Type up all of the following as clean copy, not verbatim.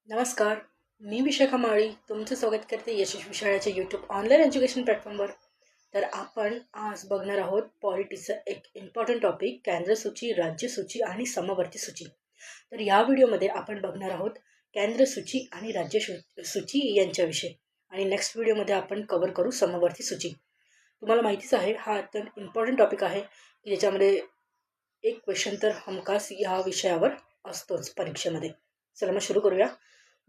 नमस्कार, मी विशाखा माळी तुमचं स्वागत करते यशस्वी शाळेच्या यूट्यूब ऑनलाईन एज्युकेशन प्लॅटफॉर्मवर. तर आपण आज बघणार आहोत पॉलिटिक्सचा एक इम्पॉर्टंट टॉपिक, केंद्रसूची, राज्यसूची आणि समवर्ती सूची. तर या व्हिडिओमध्ये आपण बघणार आहोत केंद्रसूची आणि सूची यांच्याविषयी, आणि नेक्स्ट व्हिडिओमध्ये आपण कव्हर करू समवर्ती सूची. तुम्हाला माहितीच आहे, हा अत्यंत इम्पॉर्टंट टॉपिक आहे की ज्याच्यामध्ये एक क्वेश्चन तर हमखास या विषयावर असतोच परीक्षेमध्ये. चला मग सुरू करूया.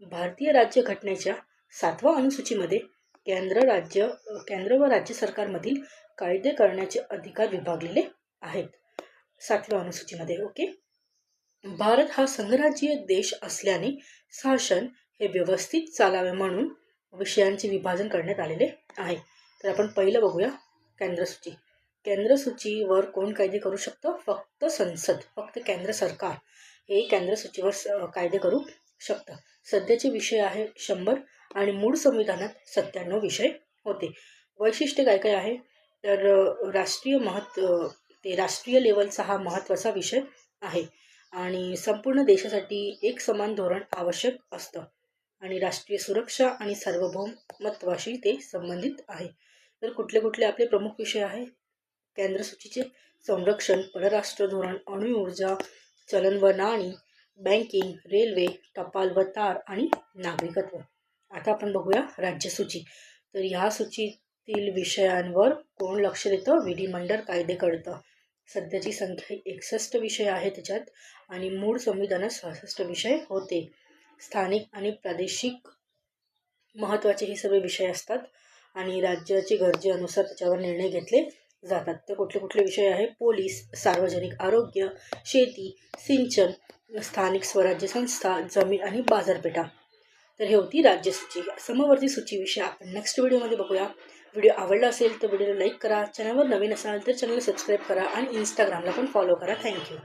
भारतीय राज्यघटनेच्या 7व्या अनुसूचीमध्ये केंद्र व राज्य सरकारमधील कायदे करण्याचे अधिकार विभागलेले आहेत 7व्या अनुसूचीमध्ये. ओके. भारत हा संघराज्यीय देश असल्याने शासन हे व्यवस्थित चालावे म्हणून विषयांचे विभाजन करण्यात आलेले आहे. तर आपण पहिलं बघूया केंद्रसूची. केंद्रसूचीवर कोण कायदे करू शकतं? फक्त संसद, फक्त केंद्र सरकार हे केंद्रसूचीवर कायदे करू शकतं. सध्याचे विषय आहे 100 आणि मूळ संविधानात 97 विषय होते. वैशिष्ट्य काय काय आहे तर राष्ट्रीय लेवलचा हा महत्त्वाचा विषय आहे आणि संपूर्ण देशासाठी एक समान धोरण आवश्यक असतं आणि राष्ट्रीय सुरक्षा आणि सार्वभौमत्वाशी ते संबंधित आहे. तर कुठले कुठले आपले प्रमुख विषय आहे केंद्रसूचीचे? संरक्षण, परराष्ट्र धोरण, अणुऊर्जा, चलन व नाणी, बँकिंग, रेल्वे, टपाल व तार आणि नागरिकत्व. आता आपण बघूया राज्यसूची. तर ह्या सूचीतील विषयांवर कोण लक्ष देतं? विधिमंडळ कायदे करतं. सध्याची संख्या 61 विषय आहे त्याच्यात आणि मूळ संविधानात 66 विषय होते. स्थानिक आणि प्रादेशिक महत्त्वाचे हे सगळे विषय असतात आणि राज्याची गरजेनुसार त्याच्यावर निर्णय घेतले जातात. तर कुठले कुठले विषय आहे? पोलीस, सार्वजनिक आरोग्य, शेती, सिंचन, स्थानिक स्वराज्य संस्था, जमीन आणि बाजारपेठा. तर हे होती राज्यसूची. समवर्ती सूचीविषयी आपण नेक्स्ट व्हिडिओमध्ये बघूया. व्हिडिओ आवडला असेल तर व्हिडिओला लाईक करा, चॅनलवर नवीन असाल तर चॅनलला सबस्क्राईब करा आणि इंस्टाग्रामला पण फॉलो करा. थँक्यू.